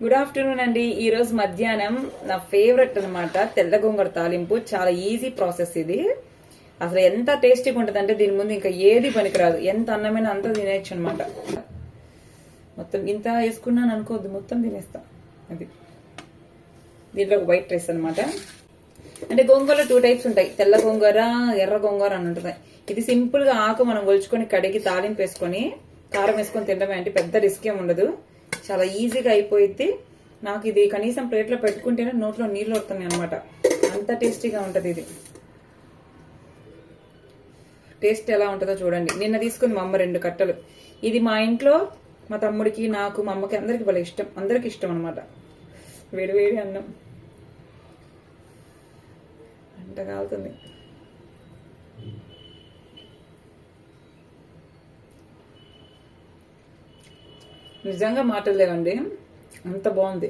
Good afternoon అండి. ఈ రోజు మధ్యాహ్నం నా ఫేవరెట్ అన్నమాట తెల్ల గోంగూర తాలింపు. చాలా ఈజీ ప్రాసెస్ ఇది. అసలు ఎంత టేస్టీగా ఉంటుంది అంటే దీని ముందు ఇంకా ఏది పనికిరాదు. ఎంత అన్నమైనా అంత తినేయచ్చు అనమాట. మొత్తం ఇంత వేసుకున్నాను అనుకోవద్దు, మొత్తం తినేస్తా. అది దీంట్లో ఒక వైట్ రైస్ అనమాట. అంటే గోంగూర 2 టైప్స్ ఉంటాయి, తెల్ల గోంగూర, ఎర్ర గోంగూర అని ఉంటుంది. ఇది సింపుల్ గా ఆకు మనం ఒలుచుకొని కడిగి తాలింపు వేసుకొని కారం వేసుకొని తినడమే. అంటే పెద్ద రిస్క్ ఏమి ఉండదు, చాలా ఈజీగా అయిపోయింది. నాకు ఇది కనీసం ప్లేట్లో పెట్టుకుంటేనే నోట్లో నీళ్ళు వస్తున్నాయి అనమాట, అంత టేస్టీగా ఉంటుంది ఇది. టేస్ట్ ఎలా ఉంటుందో చూడండి. నిన్న తీసుకుంది మా అమ్మ 2 కట్టలు. ఇది మా ఇంట్లో మా తమ్ముడికి, నాకు, మా అమ్మకి అందరికి భలే ఇష్టం. అందరికి ఇష్టం అనమాట. వేడివేడి అన్నం అంట కాలుతుంది. నిజంగా మాటలు లేవండి, అంత బాగుంది.